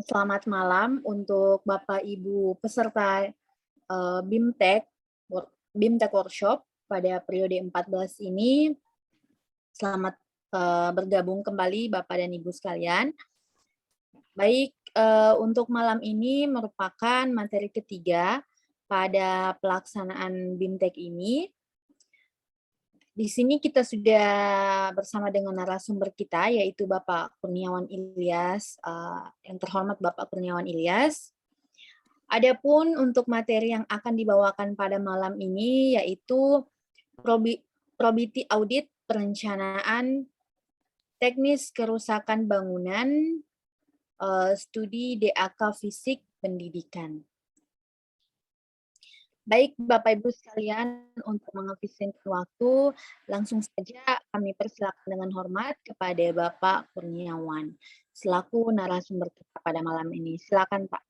Selamat malam untuk Bapak Ibu peserta BIMTEK Workshop pada periode 14 ini. Selamat bergabung kembali Bapak dan Ibu sekalian. Baik, untuk malam ini merupakan materi ketiga pada pelaksanaan BIMTEK ini. Di sini kita sudah bersama dengan narasumber kita, yaitu Bapak Kurniawan Ilyas, yang terhormat Bapak Kurniawan Ilyas. Adapun untuk materi yang akan dibawakan pada malam ini, yaitu probity audit perencanaan teknis kerusakan bangunan, studi DAK fisik pendidikan. Baik Bapak Ibu sekalian, untuk mengefisienkan waktu, langsung saja kami persilakan dengan hormat kepada Bapak Kurniawan selaku narasumber kita pada malam ini. Silakan Pak.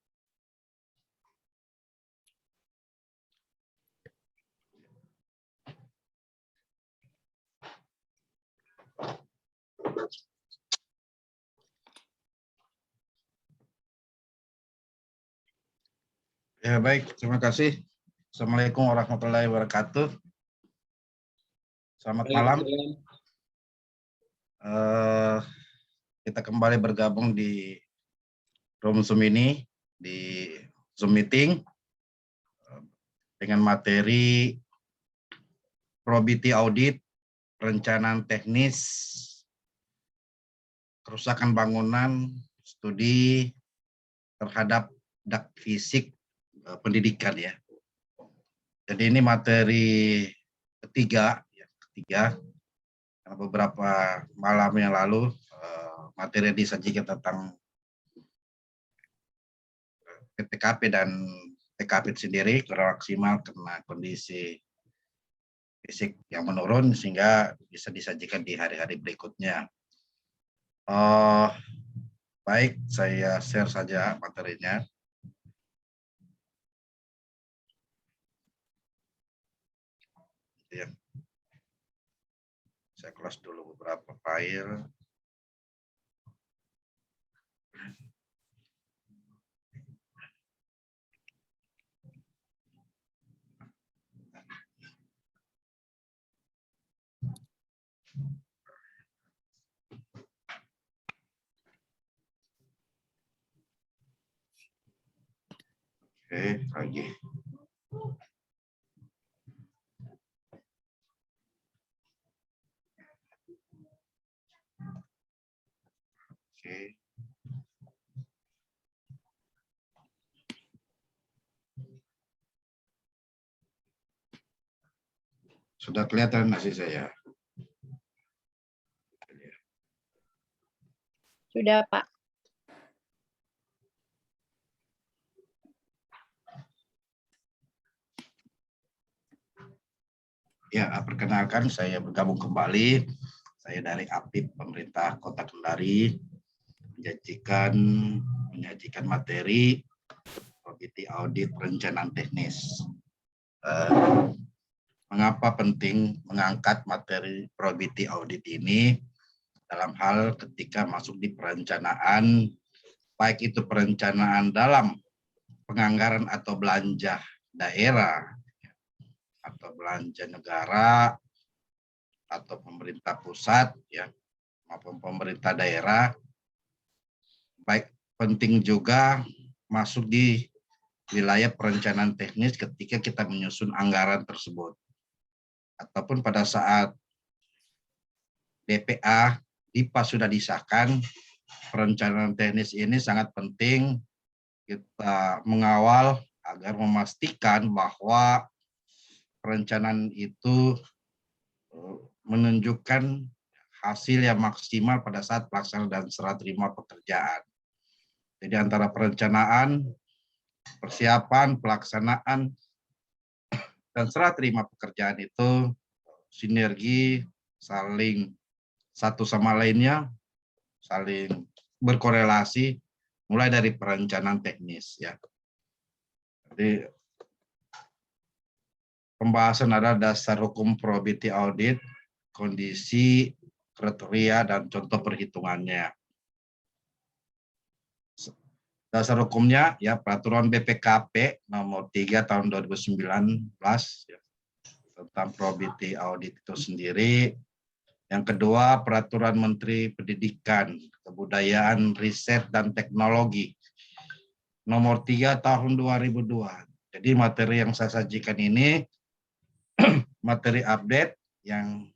Ya baik, terima kasih. Assalamualaikum warahmatullahi wabarakatuh. Selamat malam. Kita kembali bergabung di room Zoom ini, di Zoom meeting dengan materi probity audit, perencanaan teknis, kerusakan bangunan, studi terhadap DAK fisik pendidikan ya. Jadi ini materi ketiga. Karena beberapa malam yang lalu materi disajikan tentang PTKP dan TKP sendiri kurang maksimal karena kondisi fisik yang menurun sehingga bisa disajikan di hari-hari berikutnya. Baik, saya share saja materinya. Ya. Saya close dulu beberapa file. Oke, lagi. Oke. Sudah kelihatan masih saya? Sudah Pak. Ya, perkenalkan saya bergabung kembali. Saya dari APIP Pemerintah Kota Kendari menyajikan materi probity audit perencanaan teknis. Mengapa penting mengangkat materi probity audit ini dalam hal ketika masuk di perencanaan, baik itu perencanaan dalam penganggaran atau belanja daerah atau belanja negara atau pemerintah pusat ya maupun pemerintah daerah, baik penting juga masuk di wilayah perencanaan teknis ketika kita menyusun anggaran tersebut ataupun pada saat DPA DIPA sudah disahkan. Perencanaan teknis ini sangat penting kita mengawal agar memastikan bahwa perencanaan itu menunjukkan hasil yang maksimal pada saat pelaksanaan dan serah terima pekerjaan. Jadi antara perencanaan, persiapan, pelaksanaan, dan serah terima pekerjaan itu sinergi, saling satu sama lainnya, saling berkorelasi, mulai dari perencanaan teknis ya. Jadi pembahasan ada dasar hukum probity audit, kondisi, kriteria, dan contoh perhitungannya. Dasar hukumnya ya Peraturan BPKP nomor 3 tahun 2019 ya, tentang probity audit itu sendiri. Yang kedua, Peraturan Menteri Pendidikan, Kebudayaan, Riset, dan Teknologi nomor 3 tahun 2002. Jadi materi yang saya sajikan ini materi update yang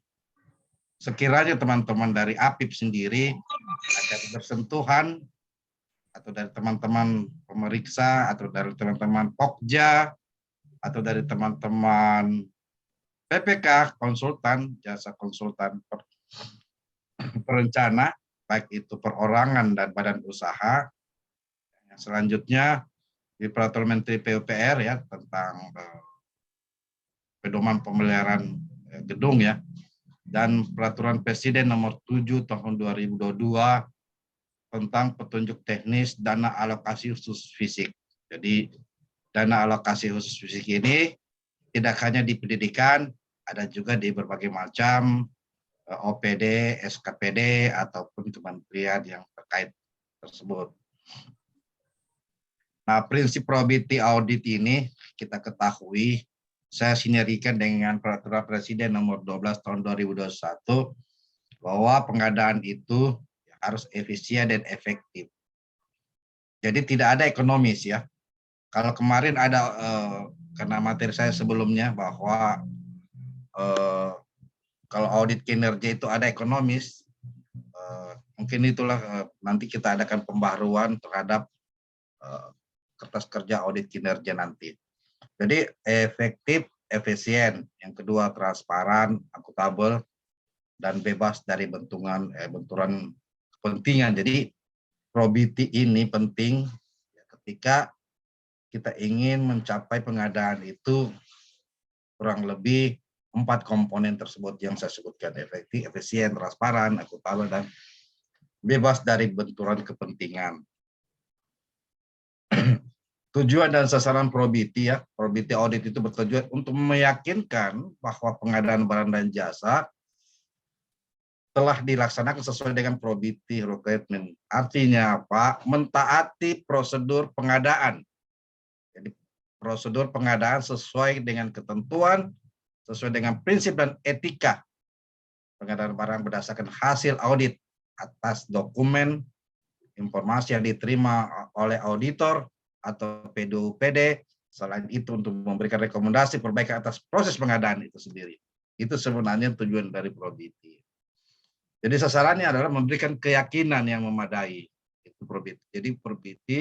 sekiranya teman-teman dari APIP sendiri ada bersentuhan atau dari teman-teman pemeriksa atau dari teman-teman Pokja atau dari teman-teman PPK konsultan, jasa konsultan perencana, baik itu perorangan dan badan usaha. Selanjutnya di Peraturan Menteri PUPR ya tentang pedoman pemeliharaan gedung ya, dan Peraturan Presiden nomor 7 tahun 2022 tentang petunjuk teknis dana alokasi khusus fisik. Jadi dana alokasi khusus fisik ini tidak hanya di pendidikan, ada juga di berbagai macam OPD, SKPD, ataupun kementerian yang terkait tersebut. Nah, prinsip probity audit ini kita ketahui, saya sinergikan dengan Peraturan Presiden nomor 12 tahun 2021, bahwa pengadaan itu harus efisien dan efektif. Jadi tidak ada ekonomis ya. Kalau kemarin ada, karena materi saya sebelumnya bahwa kalau audit kinerja itu ada ekonomis, mungkin itulah nanti kita adakan pembaharuan terhadap kertas kerja audit kinerja nanti. Jadi efektif, efisien. Yang kedua transparan, akuntabel, dan bebas dari benturan kepentingan. Jadi probity ini penting ketika kita ingin mencapai pengadaan itu kurang lebih 4 komponen tersebut yang saya sebutkan, efektif, efisien, transparan, akuntabel, dan bebas dari benturan kepentingan. Tujuan dan sasaran probity ya, probity audit itu bertujuan untuk meyakinkan bahwa pengadaan barang dan jasa telah dilaksanakan sesuai dengan probity requirement. Artinya apa? Mentaati prosedur pengadaan. Jadi prosedur pengadaan sesuai dengan ketentuan, sesuai dengan prinsip dan etika pengadaan barang berdasarkan hasil audit atas dokumen informasi yang diterima oleh auditor atau PDUPD. Selain itu untuk memberikan rekomendasi perbaikan atas proses pengadaan itu sendiri. Itu sebenarnya tujuan dari probity. Jadi sasarannya adalah memberikan keyakinan yang memadai. Itu probity. Jadi probity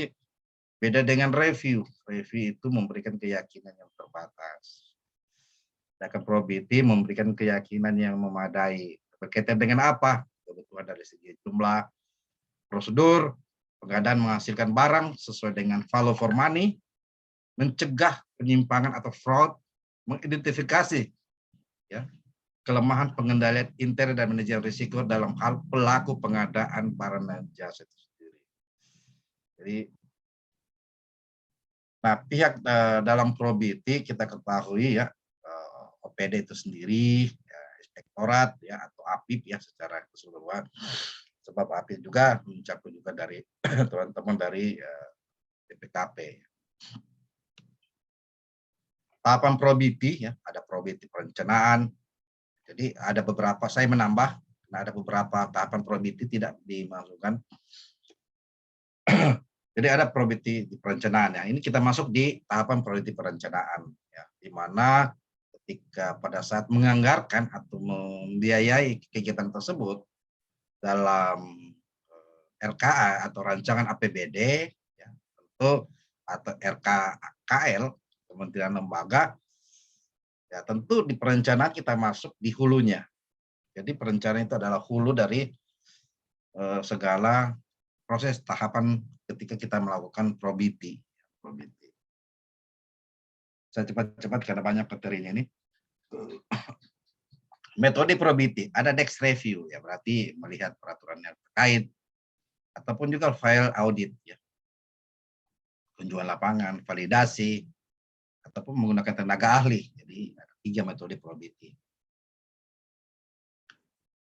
beda dengan review. Review itu memberikan keyakinan yang terbatas. Sedangkan probity memberikan keyakinan yang memadai. Berkaitan dengan apa? Kebutuhan dari segi jumlah, prosedur, pengadaan menghasilkan barang sesuai dengan value for money, mencegah penyimpangan atau fraud, mengidentifikasi ya, kelemahan pengendalian intern dan manajemen risiko dalam hal pelaku pengadaan barang dan jasa itu sendiri. Jadi, nah pihak dalam probity kita ketahui ya, OPD itu sendiri, ya, inspektorat ya atau APIP ya secara keseluruhan. Sebab APIP juga mencakup juga dari teman-teman dari BPKP. Tahapan probity ya, ada probity perencanaan. Jadi ada beberapa, saya menambah, ada beberapa tahapan probity tidak dimasukkan. Jadi ada probity di perencanaan. Ya. Ini kita masuk di tahapan probity perencanaan, ya, di mana ketika pada saat menganggarkan atau membiayai kegiatan tersebut dalam RKA atau rancangan APBD, ya, tentu atau RKKL, Kementerian Lembaga, ya tentu di perencanaan kita masuk di hulunya. Jadi perencanaan itu adalah hulu dari segala proses tahapan ketika kita melakukan probity. Saya cepat-cepat karena banyak materinya ini. Metode probity, ada desk review, ya berarti melihat peraturan yang terkait, ataupun juga file audit, ya. Kunjungan lapangan, validasi, ataupun menggunakan tenaga ahli. Jadi ada 3 metode probity.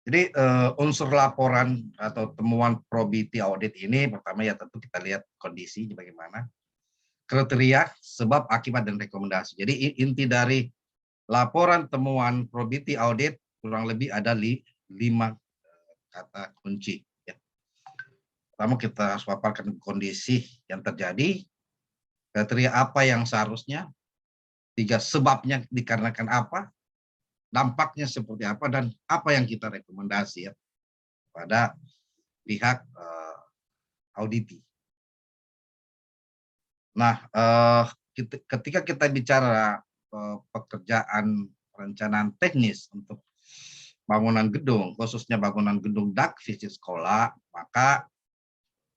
Jadi unsur laporan atau temuan probity audit ini pertama ya tentu kita lihat kondisi bagaimana, kriteria, sebab, akibat, dan rekomendasi. Jadi inti dari laporan temuan probity audit kurang lebih ada 5 kata kunci. Ya. Pertama kita harus paparkan kondisi yang terjadi, kriteria apa yang seharusnya, 3 sebabnya dikarenakan apa, dampaknya seperti apa, dan apa yang kita rekomendasi ya pada pihak auditi. Nah, ketika kita bicara pekerjaan perencanaan teknis untuk bangunan gedung, khususnya bangunan gedung dak fisik sekolah, maka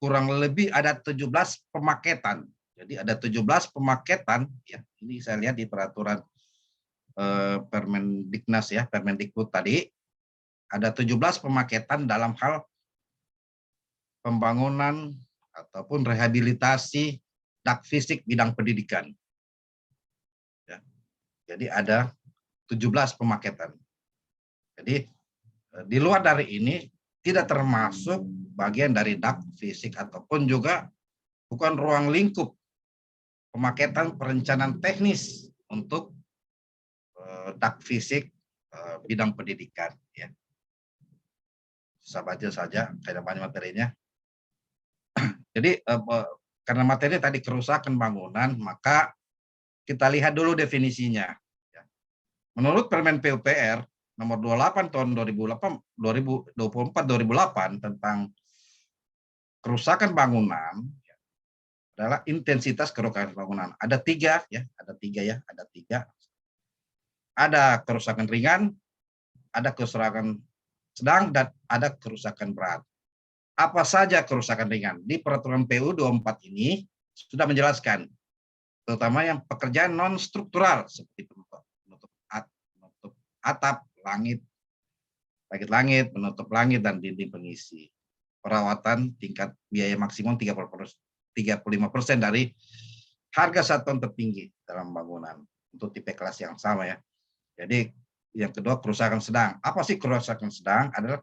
kurang lebih ada 17 pemaketan. Jadi ada 17 pemaketan, ya ini saya lihat di peraturan Permendiknas ya, Permendikbud tadi, ada 17 pemaketan dalam hal pembangunan ataupun rehabilitasi dak fisik bidang pendidikan. Ya. Jadi ada 17 pemaketan. Jadi di luar dari ini tidak termasuk bagian dari dak fisik ataupun juga bukan ruang lingkup pemaketan perencanaan teknis untuk dak fisik bidang pendidikan. Ya. Saya baca saja kayak banyak materinya. Jadi karena materi tadi kerusakan bangunan, maka kita lihat dulu definisinya. Menurut Permen PUPR nomor 28 tahun 2024-2008 tentang kerusakan bangunan adalah intensitas kerusakan bangunan. Ada tiga ya, ada tiga. Ada kerusakan ringan, ada kerusakan sedang, dan ada kerusakan berat. Apa saja kerusakan ringan? Di peraturan PU 24 ini sudah menjelaskan, terutama yang pekerjaan non struktural seperti penutup atap, langit, penutup langit, dan dinding pengisi. Perawatan tingkat biaya maksimum 35% dari harga satuan tertinggi dalam bangunan untuk tipe kelas yang sama ya. Jadi yang kedua kerusakan sedang. Apa sih kerusakan sedang? Adalah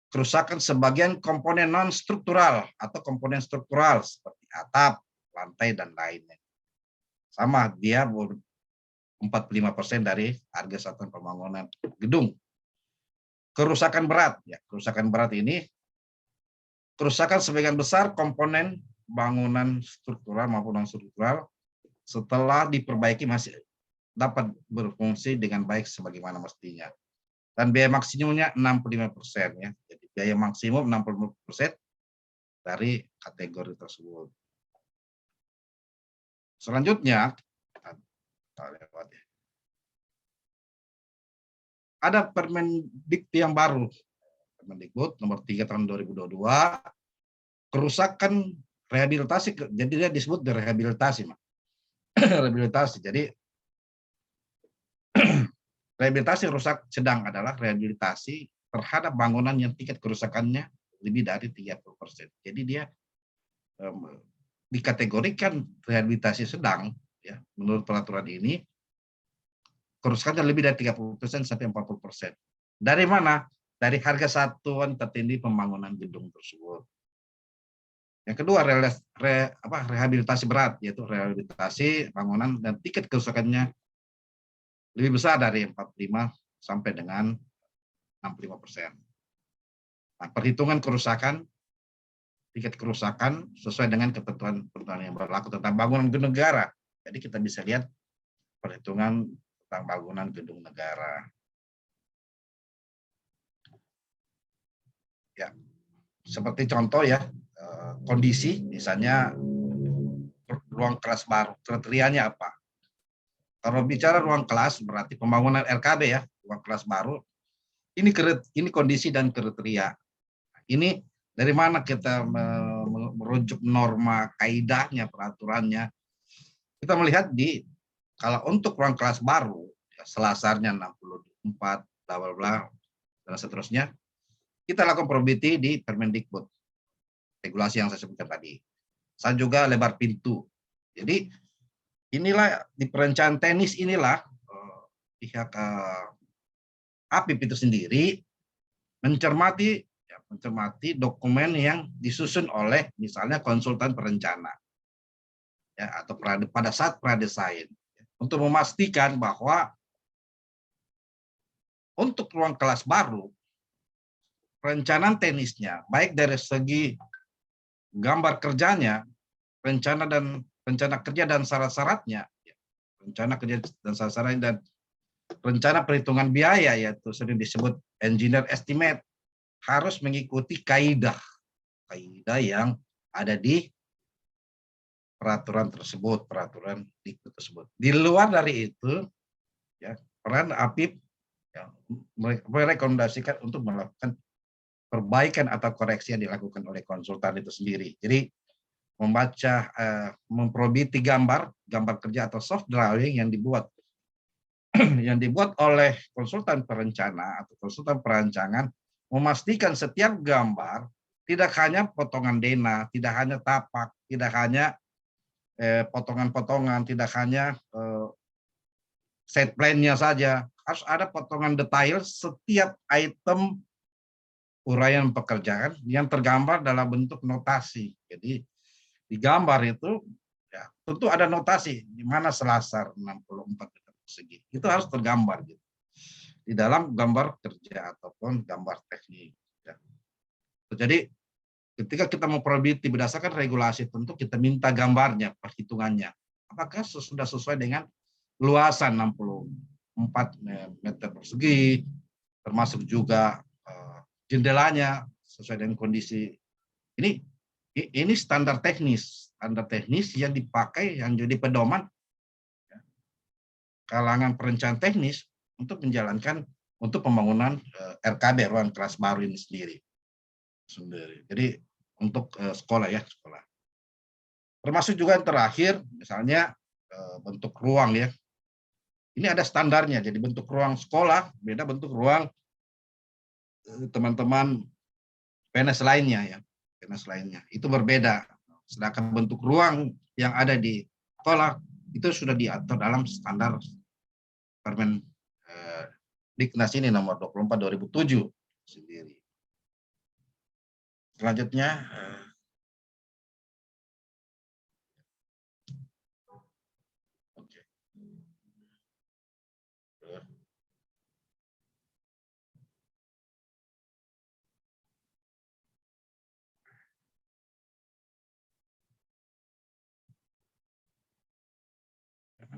kerusakan sebagian komponen non struktural atau komponen struktural seperti atap, lantai, dan lainnya. Sama, dia 45% dari harga satuan pembangunan gedung. Kerusakan berat, ya kerusakan berat ini kerusakan sebagian besar komponen bangunan struktural maupun non struktural setelah diperbaiki masih dapat berfungsi dengan baik sebagaimana mestinya. Dan biaya maksimumnya 65% ya. Jadi biaya maksimum 60% dari kategori tersebut. Selanjutnya ada Permendikbud yang baru, Permendikbud nomor 3 tahun 2022, kerusakan rehabilitasi, jadi dia disebut rehabilitasi, rehabilitasi. Jadi rehabilitasi rusak sedang adalah rehabilitasi terhadap bangunan yang tingkat kerusakannya lebih dari 30%. Jadi dia dikategorikan rehabilitasi sedang ya, menurut peraturan ini kerusakannya lebih dari 30% sampai 40%. Dari mana? Dari harga satuan tertinggi pembangunan gedung tersebut. Yang kedua, rehabilitasi berat, yaitu rehabilitasi bangunan dan tingkat kerusakannya lebih besar dari 45 sampai dengan 65%. Nah, perhitungan kerusakan, tingkat kerusakan sesuai dengan ketentuan yang berlaku tentang bangunan gedung negara. Jadi kita bisa lihat perhitungan tentang bangunan gedung negara. Ya, seperti contoh ya, kondisi misalnya ruang kelas baru, kriterianya apa? Kalau bicara ruang kelas berarti pembangunan RKB ya, ruang kelas baru. Ini kondisi dan kriteria. Ini dari mana kita merujuk norma, kaidahnya, peraturannya. Kita melihat kalau untuk ruang kelas baru, ya, selasarnya 64, bla bla bla, dan seterusnya, kita lakukan probity di Permendikbud, regulasi yang saya sebutkan tadi. Saya juga lebar pintu. Jadi inilah di perencanaan teknis inilah pihak APIP itu sendiri mencermati dokumen yang disusun oleh misalnya konsultan perencana, ya, atau pada saat pradesain, untuk memastikan bahwa untuk ruang kelas baru, perencanaan teknisnya, baik dari segi gambar kerjanya, rencana kerja dan syarat-syaratnya, rencana kerja dan syarat-syaratnya, dan rencana perhitungan biaya, yaitu sering disebut engineer estimate, harus mengikuti kaidah yang ada di peraturan tersebut, peraturan Dikbud tersebut. Di luar dari itu, ya, peran APIP ya, merekomendasikan untuk melakukan perbaikan atau koreksi yang dilakukan oleh konsultan itu sendiri. Jadi membaca, memprobiti gambar kerja atau soft drawing yang dibuat oleh konsultan perencana atau konsultan perancangan, memastikan setiap gambar tidak hanya potongan denah, tidak hanya tapak, tidak hanya potongan-potongan, tidak hanya set plan-nya saja, harus ada potongan detail setiap item uraian pekerjaan yang tergambar dalam bentuk notasi. Jadi di gambar itu ya, tentu ada notasi di mana selasar 64 meter persegi. Itu harus tergambar gitu, di dalam gambar kerja ataupun gambar teknik. Ya. Jadi ketika kita mau probiti berdasarkan regulasi, tentu kita minta gambarnya, perhitungannya. Apakah sudah sesuai dengan luasan 64 meter persegi, termasuk juga jendelanya sesuai dengan kondisi. Ini standar teknis yang dipakai, yang jadi pedoman kalangan perencanaan teknis untuk menjalankan untuk pembangunan RKB, ruang kelas baru ini sendiri. Jadi untuk sekolah ya, sekolah. Termasuk juga yang terakhir, misalnya bentuk ruang ya. Ini ada standarnya. Jadi bentuk ruang sekolah beda bentuk ruang teman-teman PNS lainnya ya. PNS lainnya itu berbeda. Sedangkan bentuk ruang yang ada di sekolah itu sudah diatur dalam standar Permen Diknas ini nomor 24 2007 sendiri. Selanjutnya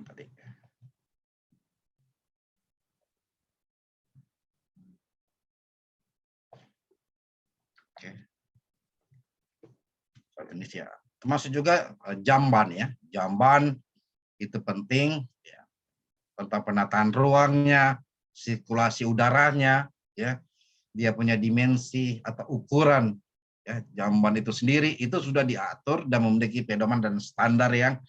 tadi. Oke. Ini ya. Termasuk juga jamban ya. Jamban itu penting ya. Tentang penataan ruangnya, sirkulasi udaranya ya. Dia punya dimensi atau ukuran ya, jamban itu sendiri itu sudah diatur dan memiliki pedoman dan standar yang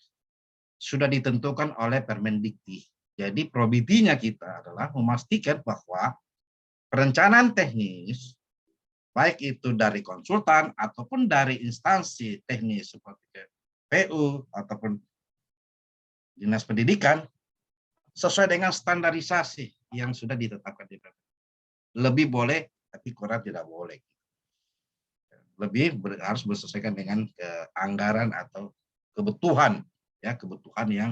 sudah ditentukan oleh Permendikti. Jadi probitinya kita adalah memastikan bahwa perencanaan teknis baik itu dari konsultan ataupun dari instansi teknis seperti PU ataupun Dinas Pendidikan sesuai dengan standarisasi yang sudah ditetapkan di PPT. Lebih boleh, tapi kurang tidak boleh. Lebih harus bersesuaikan dengan anggaran atau kebutuhan ya, kebutuhan yang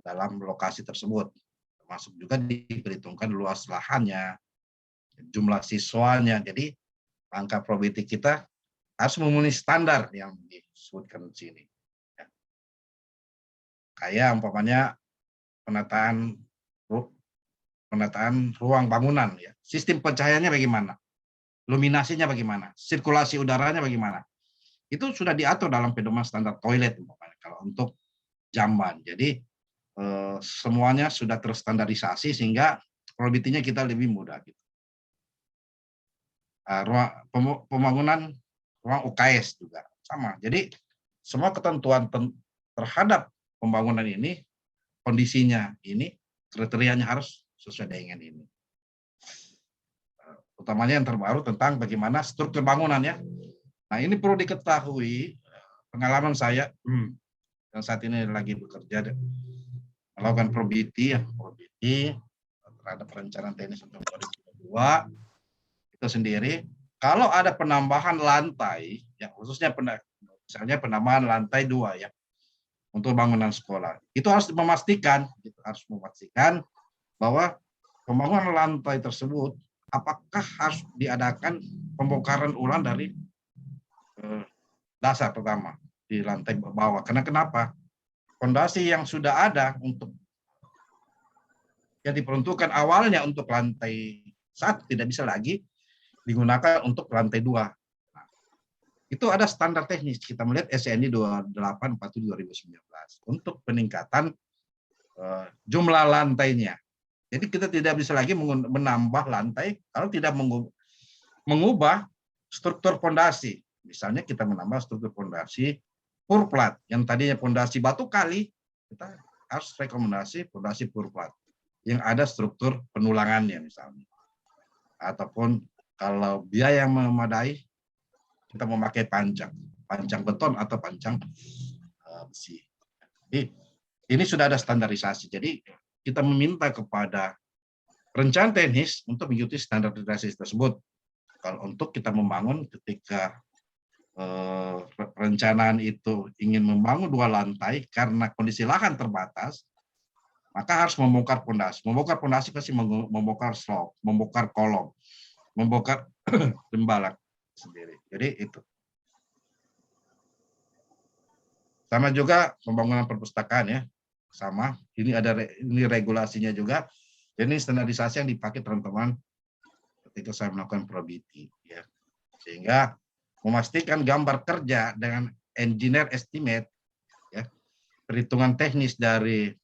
dalam lokasi tersebut. Termasuk juga diperhitungkan luas lahannya, jumlah siswanya. Jadi angka probability kita harus memenuhi standar yang disebutkan di sini. Ya. Kayak umpamanya penataan ruang bangunan ya. Sistem pencahayaannya bagaimana? Luminasinya bagaimana? Sirkulasi udaranya bagaimana? Itu sudah diatur dalam pedoman standar toilet umpamanya kalau untuk jamban. Jadi semuanya sudah terstandarisasi sehingga probability-nya kita lebih mudah gitu. Pembangunan ruang UKS juga sama. Jadi semua ketentuan terhadap pembangunan ini, kondisinya ini, kriterianya harus sesuai dengan ini. Utamanya yang terbaru tentang bagaimana struktur bangunan ya. Nah ini perlu diketahui, pengalaman saya yang saat ini lagi bekerja melakukan probiti terhadap perencanaan teknis untuk 2022. itu sendiri, kalau ada penambahan lantai, ya khususnya misalnya penambahan lantai 2 ya untuk bangunan sekolah, itu harus memastikan bahwa pembangunan lantai tersebut apakah harus diadakan pembongkaran ulang dari dasar pertama di lantai bawah. Karena kenapa? Fondasi yang sudah ada untuk yang diperuntukkan awalnya untuk lantai 1 tidak bisa lagi digunakan untuk lantai 2. Nah, itu ada standar teknis. Kita melihat SNI 2847/2019 untuk peningkatan jumlah lantainya. Jadi kita tidak bisa lagi menambah lantai kalau tidak mengubah struktur fondasi. Misalnya kita menambah struktur fondasi purplat yang tadinya fondasi batu kali, kita harus rekomendasi fondasi purplat yang ada struktur penulangannya misalnya. Ataupun kalau biaya memadai, kita memakai pancang beton atau pancang besi. Jadi ini sudah ada standarisasi. Jadi kita meminta kepada rencana teknis untuk mengikuti standarisasi tersebut. Kalau untuk kita membangun ketika perencanaan itu ingin membangun 2 lantai karena kondisi lahan terbatas, maka harus membongkar pondasi. Membongkar pondasi pasti membongkar slope, membongkar kolom, membongkar timbalan sendiri. Jadi itu. Sama juga pembangunan perpustakaan ya, sama. Ini regulasinya juga. Ini standarisasi yang dipakai teman-teman ketika saya melakukan probiti ya. Sehingga memastikan gambar kerja dengan engineer estimate ya, perhitungan teknis dari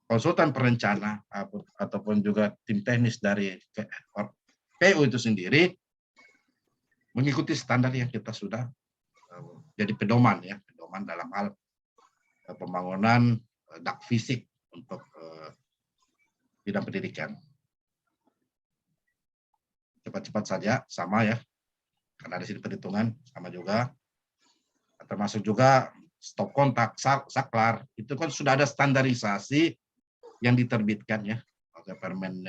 konsultan perencana ataupun juga tim teknis dari PU itu sendiri mengikuti standar yang kita sudah jadi pedoman ya, pedoman dalam hal pembangunan dak fisik untuk bidang pendidikan. Cepat-cepat saja, sama ya, karena di sini perhitungan sama juga, termasuk juga stop kontak, saklar, itu kan sudah ada standarisasi yang diterbitkan ya oleh Permen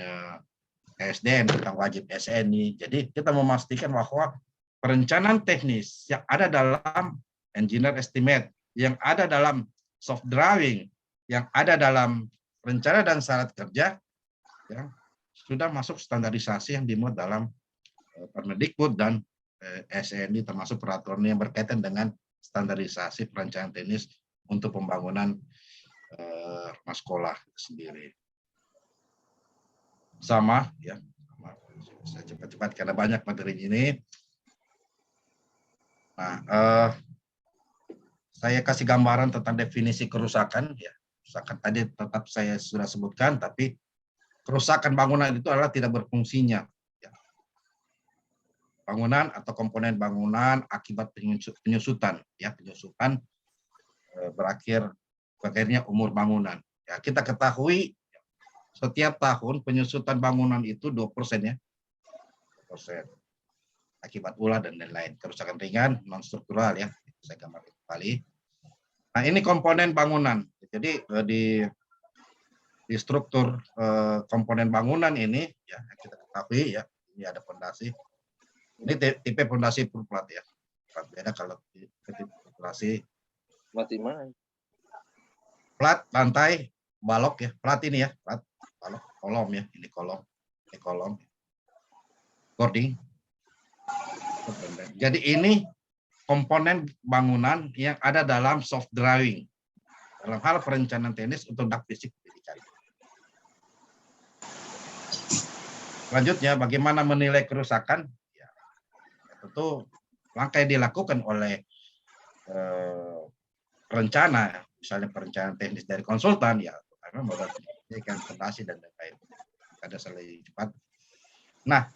ESDM tentang wajib SNI. Jadi kita memastikan bahwa perencanaan teknis yang ada dalam engineer estimate, yang ada dalam soft drawing, yang ada dalam rencana dan syarat kerja, ya, sudah masuk standarisasi yang dimuat dalam Permendikbud dan SNI, termasuk peraturan yang berkaitan dengan standarisasi perencanaan teknis untuk pembangunan rumah sekolah sendiri. Sama ya, saya cepat-cepat karena banyak materi ini. Nah, saya kasih gambaran tentang definisi kerusakan ya. Kerusakan tadi tetap saya sudah sebutkan, tapi kerusakan bangunan itu adalah tidak berfungsinya ya. Bangunan atau komponen bangunan akibat penyusutan ya, penyusutan berakhirnya umur bangunan. Ya, kita ketahui setiap tahun penyusutan bangunan itu 2% ya. 2%. Akibat ulah dan lain-lain. Kerusakan ringan, non struktural ya. Saya gambarkan kembali. Nah, ini komponen bangunan. Jadi di struktur komponen bangunan ini ya kita ketahui ya, ini ada fondasi. Ini tipe fondasi purplat ya. Beda kalau tipe fondasi plat lantai balok ya, plat ini ya, plat balok kolom ya, ini kolom boarding. Jadi ini komponen bangunan yang ada dalam soft drawing dalam hal perencanaan teknis untuk dak fisik pendidikan. Selanjutnya, bagaimana menilai kerusakan? Ya, tentu langkah yang dilakukan oleh perencana, misalnya perencanaan teknis dari konsultan, ya karena membuatkan fondasi dan lain-lain. Ada selain cepat. Nah,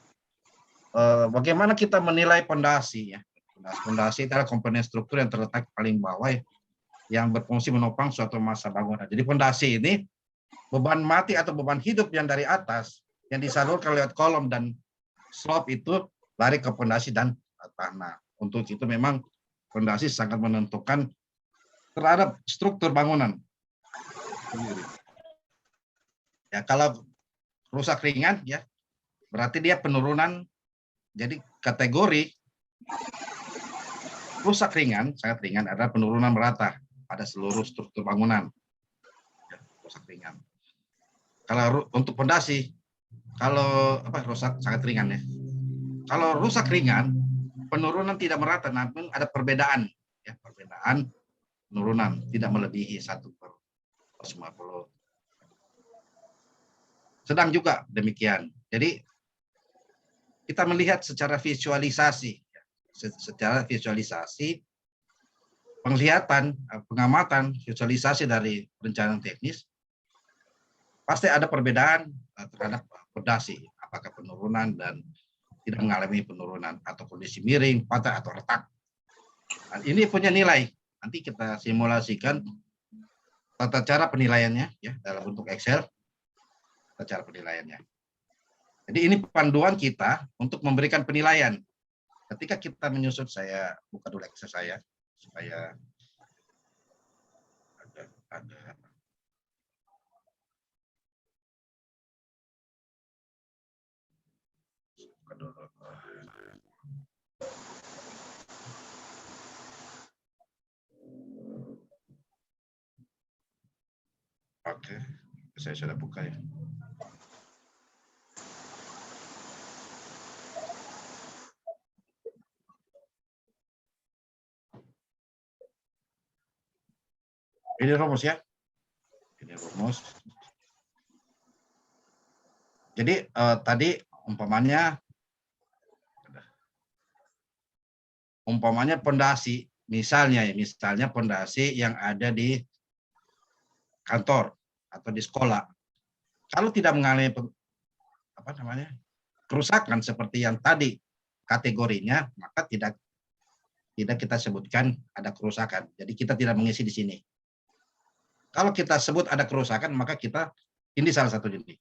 bagaimana kita menilai fondasi ya? Fondasi adalah komponen struktur yang terletak paling bawah ya, yang berfungsi menopang suatu massa bangunan. Jadi fondasi ini beban mati atau beban hidup yang dari atas yang disalurkan lewat kolom dan slope itu lari ke fondasi dan tanah. Untuk itu memang fondasi sangat menentukan terhadap struktur bangunan. Ya, kalau rusak ringan ya berarti dia penurunan. Jadi kategori rusak ringan, sangat ringan adalah penurunan merata pada seluruh struktur bangunan. Ya, rusak ringan. Kalau untuk pondasi, kalau rusak sangat ringan ya. Kalau rusak ringan, penurunan tidak merata, namun ada perbedaan, ya, perbedaan penurunan tidak melebihi 1/50. Sedang juga demikian. Jadi kita melihat secara visualisasi, penglihatan, pengamatan, visualisasi dari perencanaan teknis, pasti ada perbedaan terhadap pondasi, apakah penurunan dan tidak mengalami penurunan atau kondisi miring, patah atau retak. Dan ini punya nilai. Nanti kita simulasikan tata cara penilaiannya ya dalam bentuk Excel, tata cara penilaiannya. Jadi ini panduan kita untuk memberikan penilaian. Ketika kita menyusun, saya buka dulu Excel saya supaya ada buka dulu. Oke, saya sudah buka ya. Ini rumus ya. Ini rumus. Jadi tadi umpamanya pondasi, misalnya pondasi yang ada di kantor atau di sekolah. Kalau tidak mengalami kerusakan seperti yang tadi kategorinya, maka tidak kita sebutkan ada kerusakan. Jadi kita tidak mengisi di sini. Kalau kita sebut ada kerusakan, maka kita ini salah satu ini.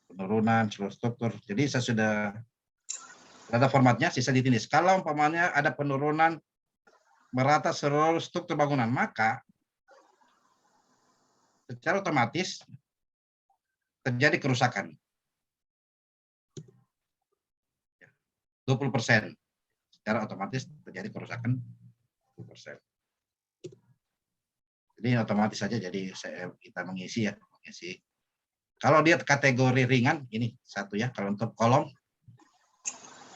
Penurunan seluruh struktur. Jadi saya sudah ada formatnya, sisa ditulis. Kalau umpamanya ada penurunan merata seluruh struktur bangunan, maka secara otomatis terjadi kerusakan. 20%. Secara otomatis terjadi kerusakan 20%. Jadi otomatis saja, jadi kita mengisi ya, mengisi. Kalau dia kategori ringan, ini satu ya. Kalau untuk kolom,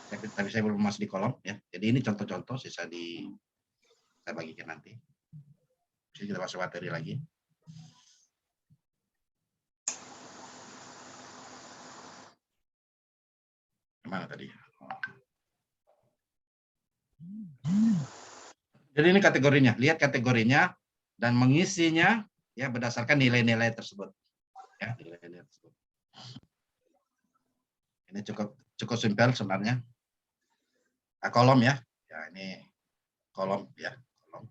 tapi saya belum masuk di kolom ya. Jadi ini contoh-contoh, sisa saya bagikan nanti. Jadi kita masuk materi lagi. Mana tadi? Jadi ini kategorinya, lihat kategorinya dan mengisinya ya berdasarkan nilai-nilai tersebut. Ya, nilai-nilai tersebut. Ini cukup simpel sebenarnya. Kolom ya. Ya ini kolom ya, kolom.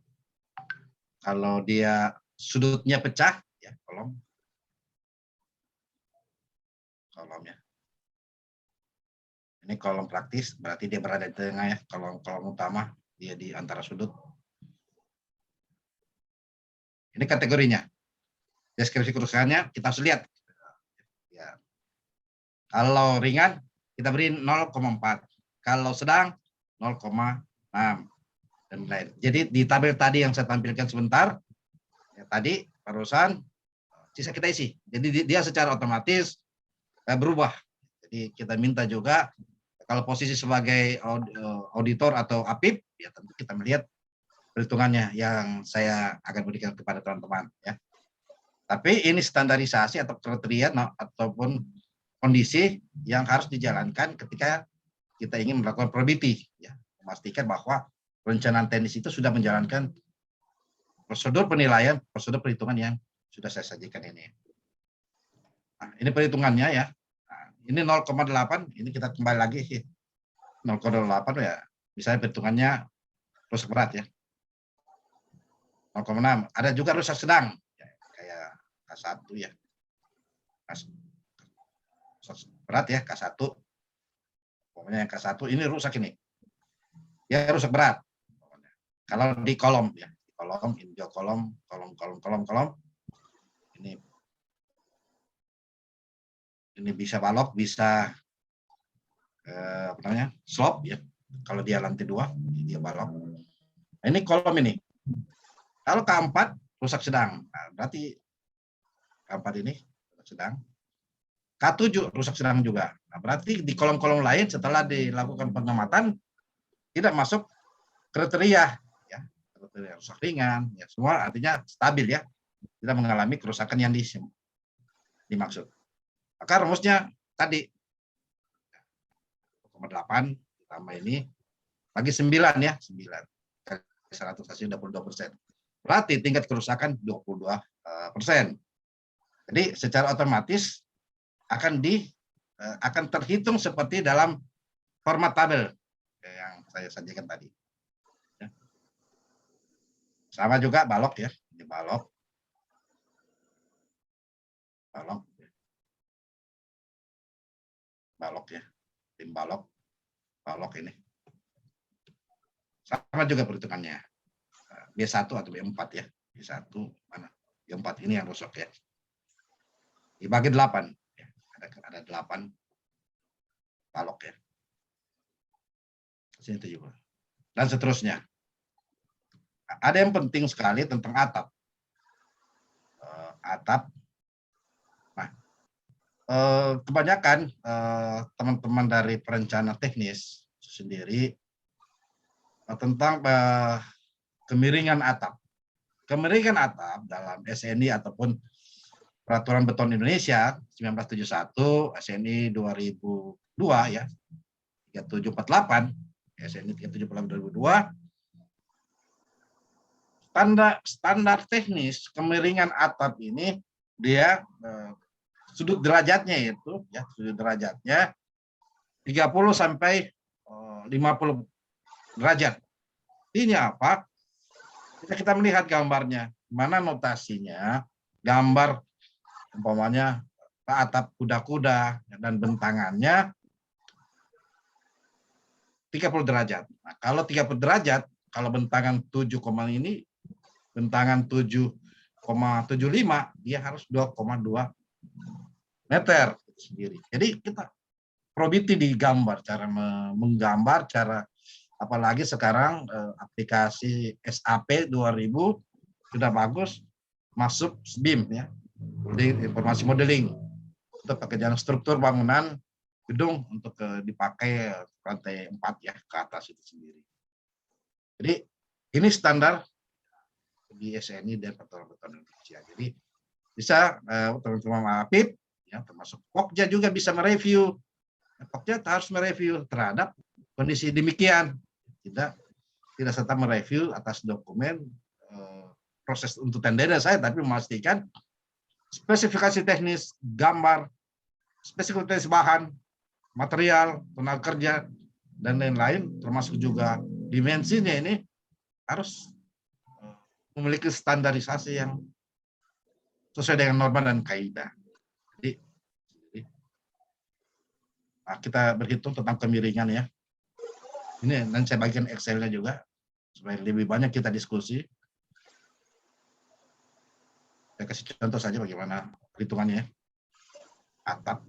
Kalau dia sudutnya pecah ya kolom. Kolom ya. Ini kolom praktis, berarti dia berada di tengah ya, kolom utama dia di antara sudut. Ini kategorinya. Deskripsi kerusakannya kita harus lihat. Ya. Kalau ringan kita beri 0,4. Kalau sedang 0,6 dan lain. Jadi di tabel tadi yang saya tampilkan sebentar, ya, tadi barusan sisa kita isi. Jadi dia secara otomatis berubah. Jadi kita minta juga kalau posisi sebagai auditor atau APIP, ya tentu kita melihat perhitungannya yang saya akan berikan kepada teman-teman ya. Tapi ini standarisasi atau kriteria ataupun kondisi yang harus dijalankan ketika kita ingin melakukan probity ya, memastikan bahwa perencanaan teknis itu sudah menjalankan prosedur penilaian, prosedur perhitungan yang sudah saya sajikan ini. Nah, ini perhitungannya ya. Nah, ini 0,8, ini kita kembali lagi 0,8 ya. Misalnya perhitungannya rusak berat ya. 0,6. Ada juga rusak sedang ya, kayak K1 ya. Rusak berat ya K1. Pokoknya yang K1 ini rusak ini. Ya rusak berat. Kalau di kolom ya, di kolom, hijau kolom. Ini bisa balok, bisa apa namanya, slope ya. Kalau dia lantai 2, dia balok. Nah, ini kolom ini. Kalau K4 rusak sedang, nah, berarti K4 ini rusak sedang. K7 rusak sedang juga. Nah, berarti di kolom-kolom lain setelah dilakukan pengamatan tidak masuk kriteria ya, kriteria rusak ringan ya, semua artinya stabil ya, tidak mengalami kerusakan yang dimaksud. Maka rumusnya tadi 0,8 tambah ini bagi 9 ya, 9 kali 100 hasilnya 22%. Berarti tingkat kerusakan 22%. Jadi secara otomatis akan terhitung seperti dalam format tabel yang saya sajikan tadi. Sama juga balok ya, ini balok, ya, tim balok ini. Sama juga perhitungannya. B1 atau B4 ya, B1 mana? B4 ini yang rusak ya. Dibagi 8, ya. Ada 8 balok ya. Sini 7. Dan seterusnya. Ada yang penting sekali tentang atap. Atap. Nah, kebanyakan teman-teman dari perencana teknis sendiri tentang kemiringan atap. Kemiringan atap dalam SNI ataupun Peraturan Beton Indonesia 1971, SNI 2002 ya, 3748, SNI 3748 2002, standar teknis kemiringan atap ini dia sudut derajatnya itu ya, sudut derajatnya 30 sampai 50 derajat. Ini apa? Kita melihat gambarnya, mana notasinya, gambar umpamanya atap kuda-kuda dan bentangannya 30 derajat. Nah, kalau 30 derajat, kalau bentangan 7, ini, bentangan 7,75, dia harus 2,2 meter sendiri. Jadi kita probiti di gambar, cara menggambar, cara apalagi sekarang aplikasi SAP 2000 sudah bagus, masuk BIM ya, informasi modeling untuk pekerjaan struktur bangunan gedung untuk dipakai lantai 4 ya ke atas itu sendiri. Jadi ini standar di SNI dan Peraturan Beton Indonesia. Jadi bisa teman-teman APIP ya, termasuk Pokja juga bisa mereview. Pokja harus mereview terhadap kondisi demikian. Tidak serta mereview atas dokumen proses untuk tendera saya, tapi memastikan spesifikasi teknis, gambar, spesifikasi bahan, material, tenaga kerja, dan lain-lain, termasuk juga dimensinya ini harus memiliki standarisasi yang sesuai dengan norma dan kaidah. Jadi kita berhitung tentang kemiringan ya. Ini nanti saya bagikan Excel-nya juga supaya lebih banyak kita diskusi. Saya kasih contoh saja bagaimana perhitungannya. Atap.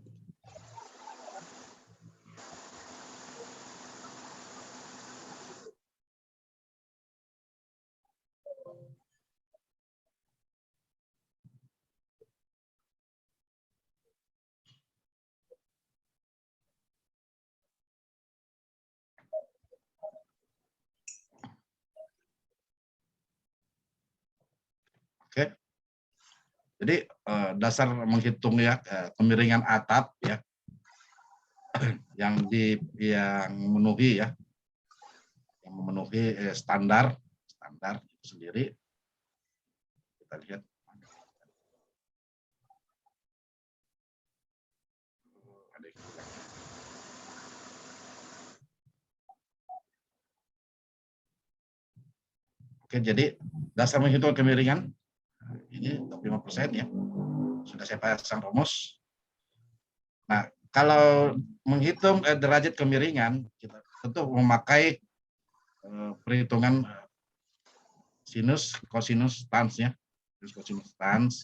Oke. Jadi dasar menghitung ya kemiringan atap ya yang memenuhi ya, yang memenuhi standar itu sendiri. Kita lihat. Oke, jadi dasar menghitung kemiringan ini 25% ya. Sudah saya pasang rumus. Nah, kalau menghitung derajat kemiringan, kita tentu memakai perhitungan sinus, kosinus, tans ya. Sinus, kosinus, tans.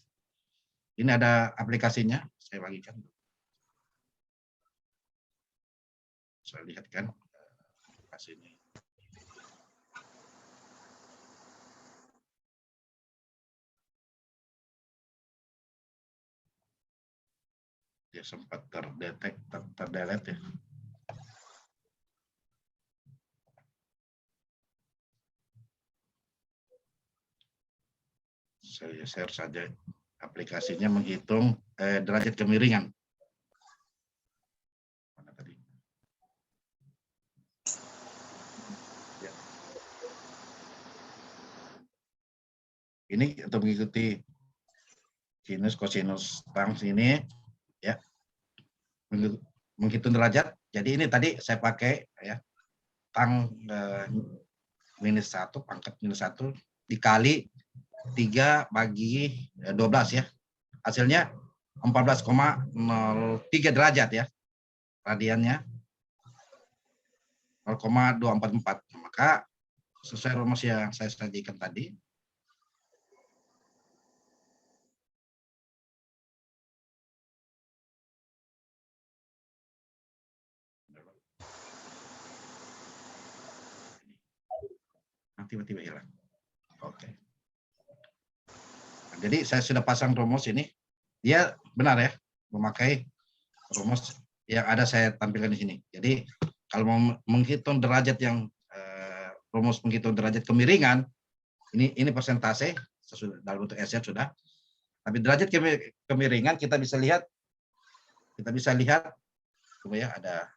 Ini ada aplikasinya, saya bagikan. Saya lihat kan ini. Dia sempat terdelete ya. Saya share saja. Aplikasinya menghitung derajat kemiringan. Mana tadi? Ya. Ini untuk mengikuti sinus, kosinus, tans ini, ya, menghitung derajat. Jadi ini tadi saya pakai ya tang minus 1, pangkat minus 1 dikali 3 bagi 12 ya. Hasilnya 14,03 derajat ya. Radiannya 0,244. Maka sesuai rumus yang saya sajikan tadi, tiba-tiba hilang. Oke. Jadi saya sudah pasang rumus ini. Dia benar ya, memakai rumus yang ada saya tampilkan di sini. Jadi kalau mau menghitung derajat yang rumus menghitung derajat kemiringan, ini persentase dalam bentuk Excel sudah. Tapi derajat kemiringan kita bisa lihat coba ya, ada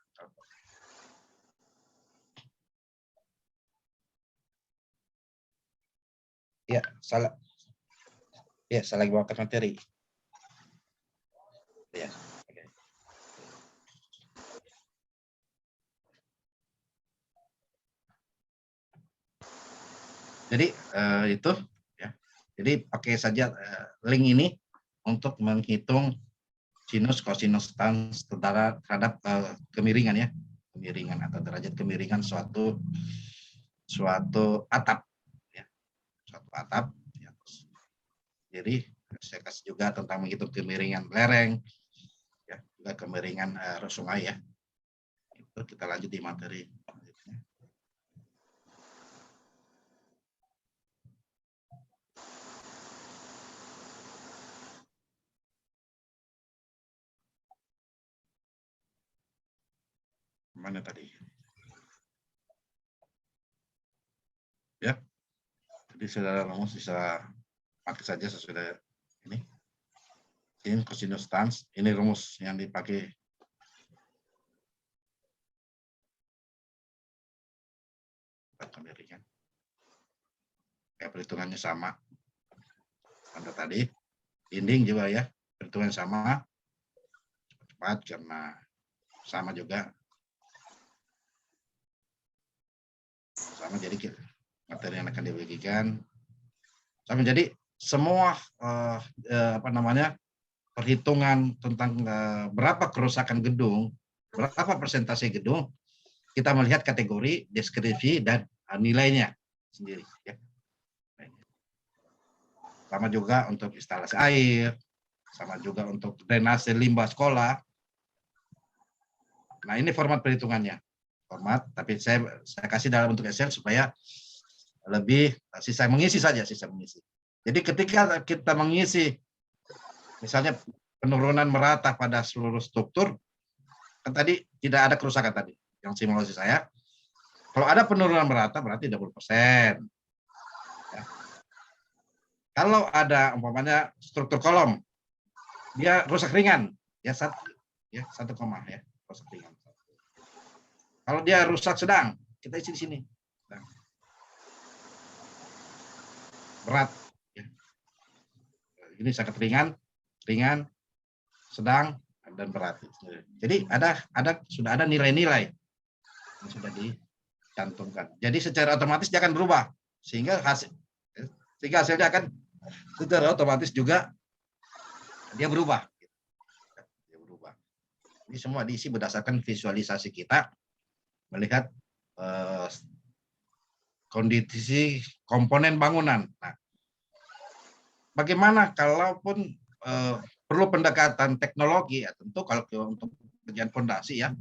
ya salah lagi bawa ke materi ya. Okay. Jadi itu ya. Jadi pakai saja link ini untuk menghitung sinus, kosinus, tans terhadap kemiringan ya, kemiringan atau derajat kemiringan suatu atap ya, suatu atap ya. Jadi saya kasih juga tentang menghitung kemiringan lereng ya, juga kemiringan sungai ya. Itu kita lanjut di materi selanjutnya. Mana tadi? Ya. Jadi saudara rumus bisa pakai saja sesudah ini. Sin, kosinus, tans, ini rumus yang dipakai. Kemiringan. Ya, perhitungannya sama. Pada tadi, dinding juga ya, perhitungan sama. Cepat karena sama juga. Sama, jadi materi yang akan dibagikan. Sama, jadi semua perhitungan tentang berapa kerusakan gedung, berapa persentase gedung, kita melihat kategori, deskripsi, dan nilainya sendiri. Ya. Sama juga untuk instalasi air, sama juga untuk drainase limbah sekolah. Nah, ini format perhitungannya. Format, tapi saya kasih dalam bentuk Excel supaya lebih sisa mengisi saja, sisa mengisi. Jadi ketika kita mengisi, misalnya penurunan merata pada seluruh struktur, kan tadi tidak ada kerusakan tadi, yang simulasi saya. Kalau ada penurunan merata berarti 20%. Ya. Kalau ada umpamanya struktur kolom, dia rusak ringan, ya 1 koma ya, rusak ringan. Kalau dia rusak sedang, kita isi di sini. Sedang. Berat. Ya. Ini sangat ringan, sedang, dan berat. Jadi sudah ada nilai-nilai yang sudah dicantumkan. Jadi secara otomatis dia akan berubah, sehingga hasilnya akan secara otomatis juga dia berubah. Ini semua diisi berdasarkan visualisasi kita melihat kondisi komponen bangunan. Nah, bagaimana kalaupun perlu pendekatan teknologi ya, tentu kalau untuk kerjaan fondasi ya,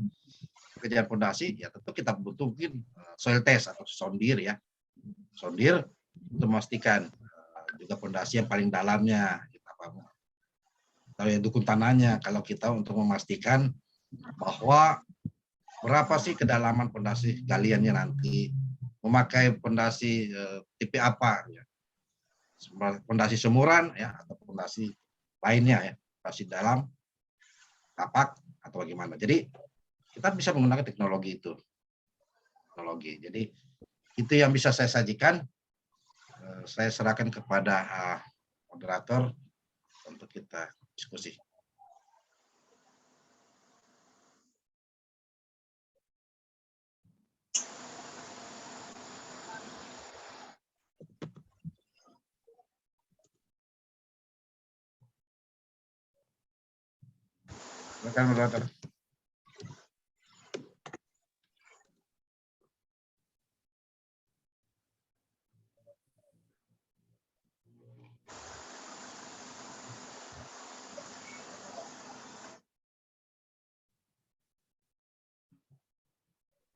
pekerjaan fondasi, ya tentu kita butuhin soil test atau sondir ya. Sondir untuk memastikan juga fondasi yang paling dalamnya, atau ya dukun tanahnya, kalau kita untuk memastikan bahwa berapa sih kedalaman fondasi galiannya nanti, memakai fondasi tipe apa, ya. Fondasi semuran ya atau fondasi lainnya ya, fondasi dalam, tapak atau bagaimana. Jadi kita bisa menggunakan teknologi itu. Jadi itu yang bisa saya sajikan. Saya serahkan kepada moderator untuk kita diskusi. Silakan moderator.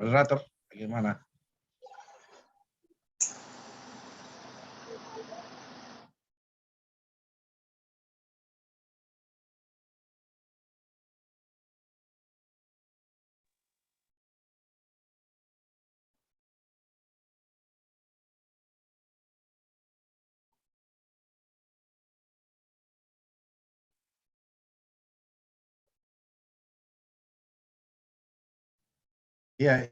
Moderator, bagaimana? Iya.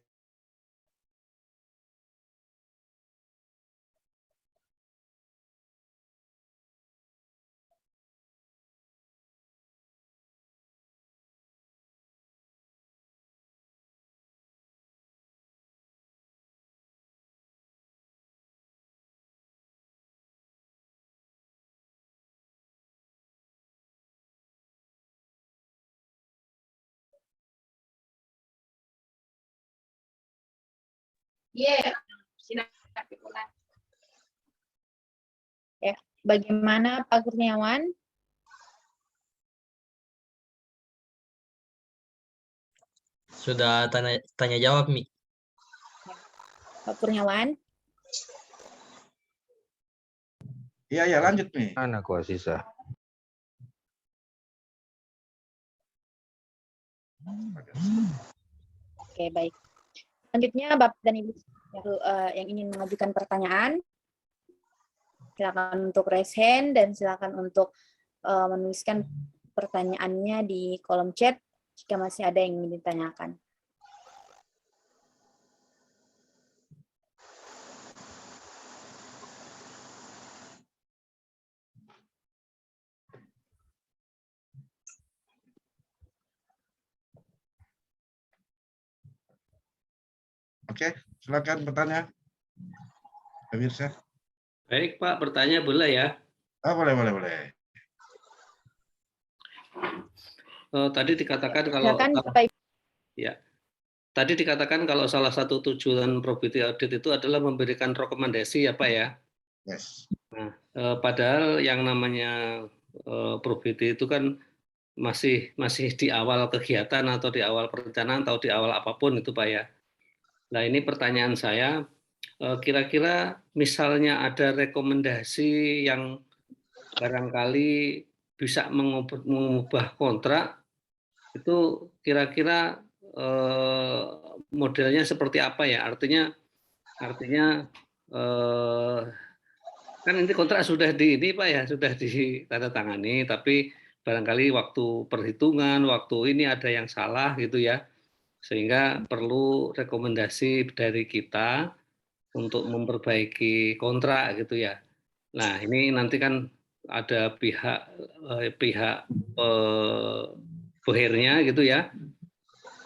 Yeah. Ya, bagaimana Pak Kurniawan? Sudah tanya jawab, Mi. Pak Kurniawan? Iya, lanjut nih. Mana kok sisa? Oke, baik. Selanjutnya Bapak dan Ibu yang ingin mengajukan pertanyaan, silakan untuk raise hand dan silakan untuk menuliskan pertanyaannya di kolom chat jika masih ada yang ingin ditanyakan. Oke, silakan bertanya. Pemirsa. Baik Pak, bertanya boleh ya? Boleh. Tadi dikatakan kalau Silakan Bapak Ibu. ya, tadi dikatakan kalau salah satu tujuan probity audit itu adalah memberikan rekomendasi ya Pak ya. Yes. Nah, padahal yang namanya probity itu kan masih di awal kegiatan atau di awal perencanaan atau di awal apapun itu Pak ya. Nah ini pertanyaan saya, kira-kira misalnya ada rekomendasi yang barangkali bisa mengubah kontrak, itu kira-kira modelnya seperti apa ya? Artinya kan ini kontrak sudah Pak ya, sudah ditandatangani, tapi barangkali waktu perhitungan, waktu ini ada yang salah gitu ya, sehingga perlu rekomendasi dari kita untuk memperbaiki kontrak gitu ya. Nah ini nanti kan ada pihak bohernya gitu ya,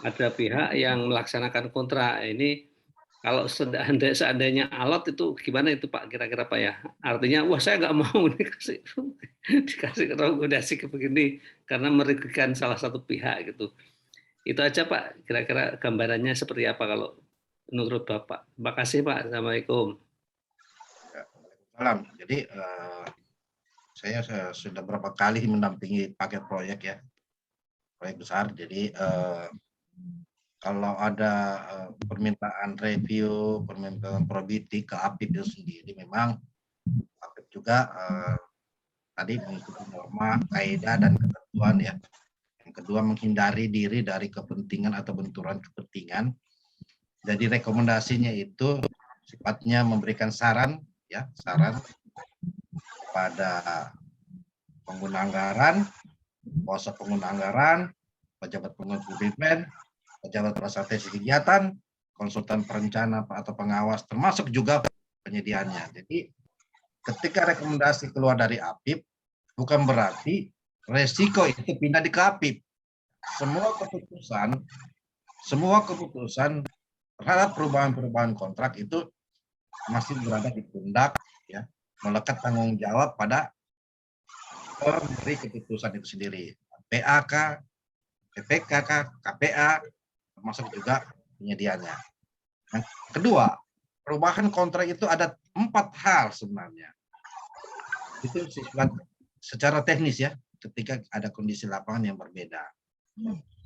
ada pihak yang melaksanakan kontrak. Ini kalau seandainya alot itu gimana itu Pak, kira-kira Pak ya? Artinya wah saya nggak mau dikasih rekomendasi ke begini karena merugikan salah satu pihak gitu. Itu aja Pak, kira-kira gambarannya seperti apa kalau menurut Bapak. Terima kasih Pak. Assalamualaikum. Salam. Jadi saya sudah berapa kali mendampingi paket proyek ya, proyek besar. Jadi kalau ada permintaan review, permintaan probity ke APIP itu sendiri, memang APIP juga tadi mengikuti norma, kaidah, dan ketentuan ya. Yang kedua, menghindari diri dari kepentingan atau benturan kepentingan. Jadi rekomendasinya itu sifatnya memberikan saran, ya, saran pada pengguna anggaran, kuasa pengguna anggaran, pejabat pengguna BPN, pejabat strategi kegiatan, konsultan perencana atau pengawas, termasuk juga penyediaannya. Jadi ketika rekomendasi keluar dari APIP, bukan berarti resiko itu pindah di APIP. Semua keputusan terhadap perubahan-perubahan kontrak itu masih berada di pundak, ya, melekat tanggung jawab pada pemberi keputusan itu sendiri, PAK, PPK, KPA, termasuk juga penyediaannya. Yang kedua, perubahan kontrak itu ada 4 hal sebenarnya. Itu secara teknis ya, ketika ada kondisi lapangan yang berbeda.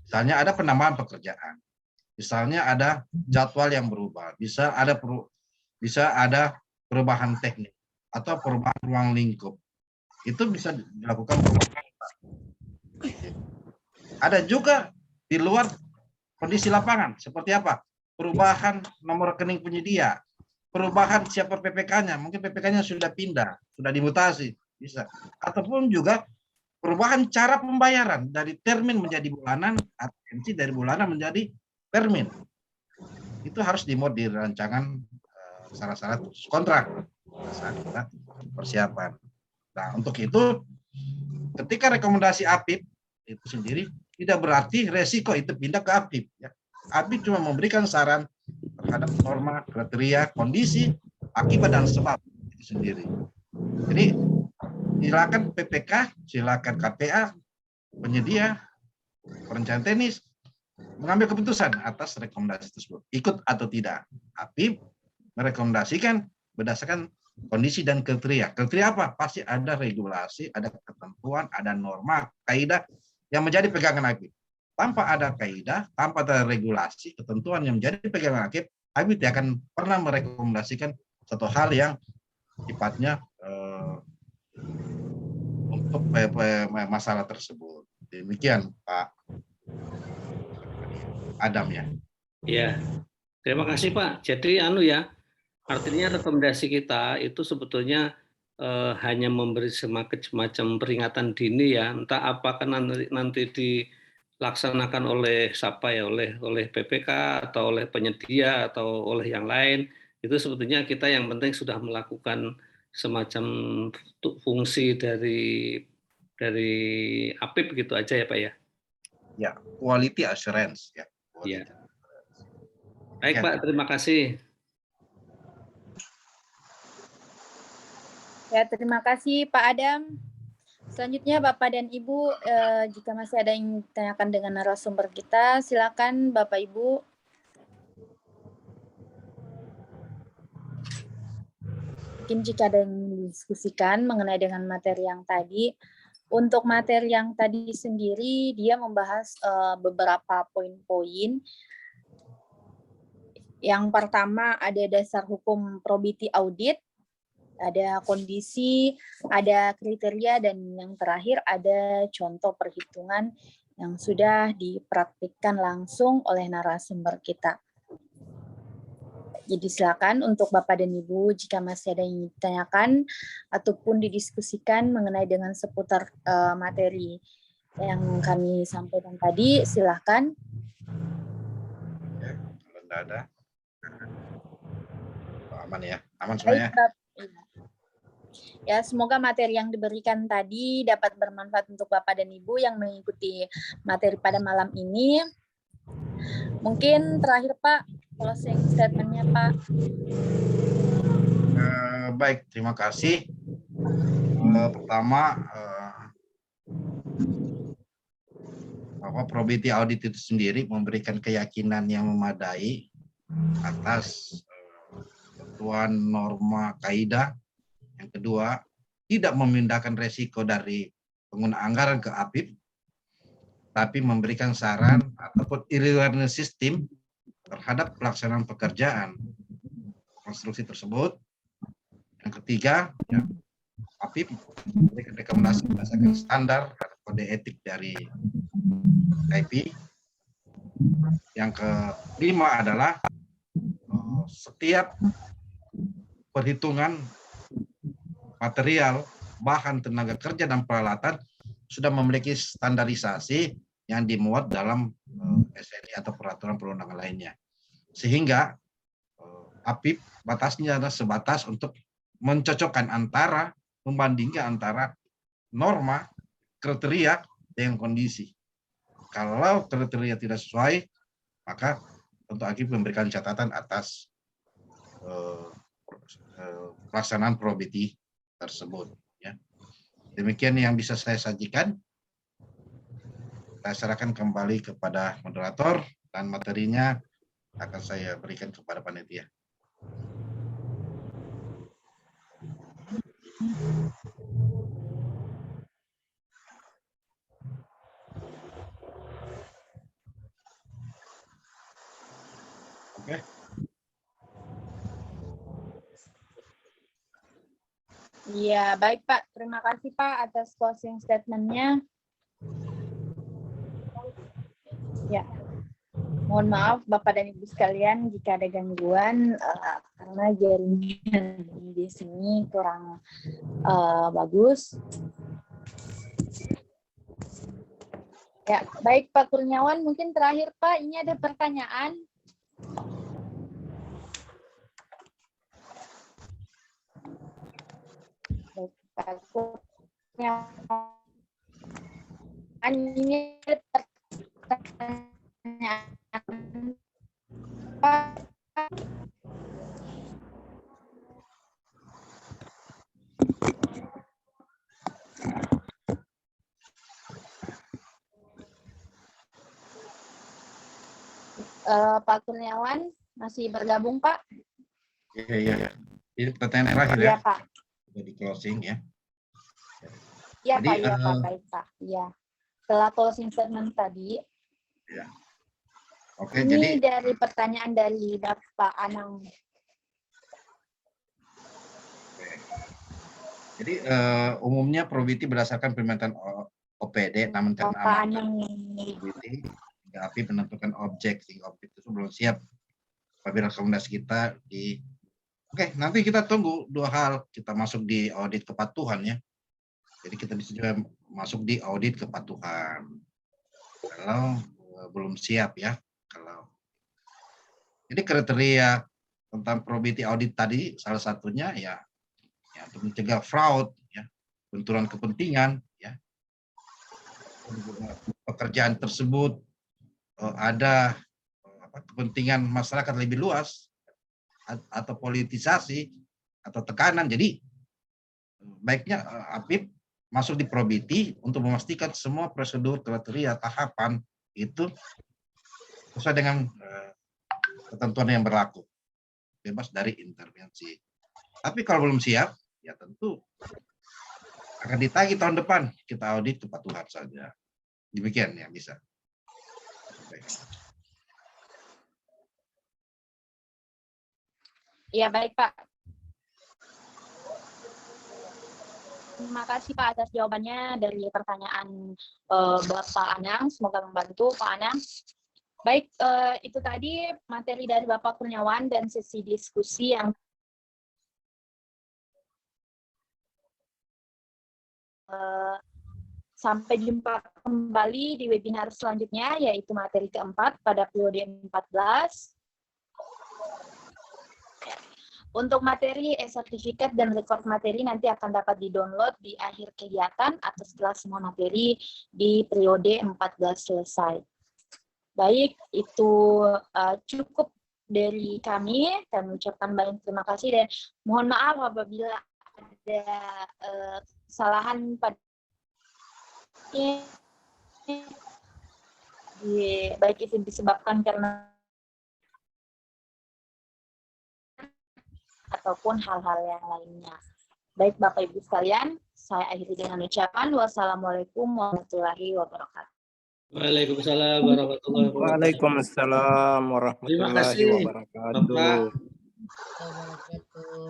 Misalnya ada penambahan pekerjaan, misalnya ada jadwal yang berubah, bisa ada perubahan teknik atau perubahan ruang lingkup. Itu bisa dilakukan perubahan. Ada juga di luar kondisi lapangan, seperti apa? Perubahan nomor rekening penyedia, perubahan siapa PPK-nya, mungkin PPK-nya sudah pindah, sudah dimutasi, bisa. Ataupun juga perubahan cara pembayaran dari termin menjadi bulanan, atau dari bulanan menjadi termin. Itu harus dimod di rancangan syarat-syarat kontrak saat kita persiapan. Nah, untuk itu ketika rekomendasi APIP itu sendiri tidak berarti resiko itu pindah ke APIP. Ya. APIP cuma memberikan saran terhadap norma, kriteria, kondisi, akibat dan sebab itu sendiri. Jadi silakan PPK, silakan KPA, penyedia, perencana teknis mengambil keputusan atas rekomendasi tersebut, ikut atau tidak. APIP merekomendasikan berdasarkan kondisi dan kriteria. Kriteria apa? Pasti ada regulasi, ada ketentuan, ada norma, kaidah yang menjadi pegangan APIP. Tanpa ada kaidah, tanpa ada regulasi, ketentuan yang menjadi pegangan APIP tidak akan pernah merekomendasikan satu hal yang sifatnya untuk masalah tersebut. Demikian Pak Adam ya. Ya, terima kasih Pak. Jadi artinya rekomendasi kita itu sebetulnya hanya memberi semacam peringatan dini ya, entah apakah nanti dilaksanakan oleh siapa ya, oleh PPK atau oleh penyedia atau oleh yang lain, itu sebetulnya kita yang penting sudah melakukan semacam fungsi dari APIP gitu aja ya Pak ya. Ya, quality assurance ya. Ya. Baik Pak, terima kasih. Ya, terima kasih Pak Adam. Selanjutnya Bapak dan Ibu, jika masih ada yang ditanyakan dengan narasumber kita, silakan Bapak Ibu. Mungkin jika ada yang didiskusikan mengenai dengan materi yang tadi, untuk materi yang tadi sendiri dia membahas beberapa poin-poin. Yang pertama ada dasar hukum probity audit, ada kondisi, ada kriteria, dan yang terakhir ada contoh perhitungan yang sudah dipraktikkan langsung oleh narasumber kita. Jadi silakan untuk Bapak dan Ibu jika masih ada yang ditanyakan ataupun didiskusikan mengenai dengan seputar materi yang kami sampaikan tadi, silakan. Ya, kalau tidak ada, aman ya, aman semuanya. Ya, semoga materi yang diberikan tadi dapat bermanfaat untuk Bapak dan Ibu yang mengikuti materi pada malam ini. Mungkin terakhir Pak, closing statement-nya Pak. Baik, terima kasih. Pertama, bahwa probity audit itu sendiri memberikan keyakinan yang memadai atas ketentuan norma kaidah. Yang kedua, tidak memindahkan resiko dari pengguna anggaran ke APIP. tapi memberikan saran ataupun e-learning system terhadap pelaksanaan pekerjaan konstruksi tersebut. Yang ketiga, ya, APIP memberikan rekomendasi berdasarkan standar dan kode etik dari IP. Yang kelima adalah setiap perhitungan material, bahan, tenaga kerja, dan peralatan sudah memiliki standarisasi yang dimuat dalam SNI atau peraturan perundangan lainnya. Sehingga APIP batasnya adalah sebatas untuk mencocokkan antara, membandingkan antara norma, kriteria dengan kondisi. Kalau kriteria tidak sesuai, maka untuk APIP memberikan catatan atas pelaksanaan probity tersebut. Ya. Demikian yang bisa saya sajikan. Saya serahkan kembali kepada moderator dan materinya akan saya berikan kepada panitia. Oke. Iya, baik Pak. Terima kasih Pak atas closing statement-nya. Ya, mohon maaf Bapak dan Ibu sekalian jika ada gangguan karena jaringan di sini kurang bagus. Ya, baik Pak Kurniawan, mungkin terakhir Pak, ini ada pertanyaan. Baik, Pak Kurniawan, ini pertanyaan Pak. Pak Kurniawan masih bergabung Pak? Iya. Ini pertanyaan terakhir ya. Iya Pak. Sudah di closing ya. Iya Jadi, Pak, iya Pak, baik Pak. Iya. Setelah closing statement tadi. Ya. Oke, Ini jadi dari pertanyaan dari Bapak Anang. Jadi umumnya probity berdasarkan permintaan OPD, namun karena Bapak amanat Anang. probity, APIP menentukan objek, sehingga objek itu belum siap. Apabila rekomendasi kita di Oke, nanti kita tunggu dua hal. Kita masuk di audit kepatuhan ya. Jadi kita bisa juga masuk di audit kepatuhan. Kalau belum siap ya. Jadi kriteria tentang probity audit tadi salah satunya ya untuk mencegah fraud, ya, benturan kepentingan, ya. Pekerjaan tersebut ada kepentingan masyarakat lebih luas atau politisasi atau tekanan. Jadi baiknya APIP masuk di probity untuk memastikan semua prosedur, kriteria, tahapan itu sesuai dengan ketentuan yang berlaku, bebas dari intervensi. Tapi kalau belum siap, ya tentu akan ditagih tahun depan, kita audit kepatuhan saja. Demikian ya bisa. Iya, baik Pak. Terima kasih Pak atas jawabannya dari pertanyaan Bapak Anang. Semoga membantu Pak Anang. Baik, itu tadi materi dari Bapak Kurniawan dan sesi diskusi yang sampai jumpa kembali di webinar selanjutnya, yaitu materi keempat pada periode 14. Untuk materi e-sertifikat dan rekod materi nanti akan dapat di-download di akhir kegiatan atau setelah semua materi di periode 14 selesai. Baik, itu cukup dari kami. Kami ucapkan banyak terima kasih dan mohon maaf apabila ada kesalahan pada baik itu disebabkan karena ataupun hal-hal yang lainnya. Baik Bapak Ibu sekalian, saya akhiri dengan ucapan wassalamualaikum warahmatullahi wabarakatuh. Waalaikumsalam warahmatullahi wabarakatuh. Waalaikumsalam Terima warahmatullahi kasih, wabarakatuh. Bapak. Wabarakatuh.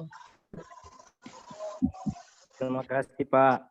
Terima kasih, Pak.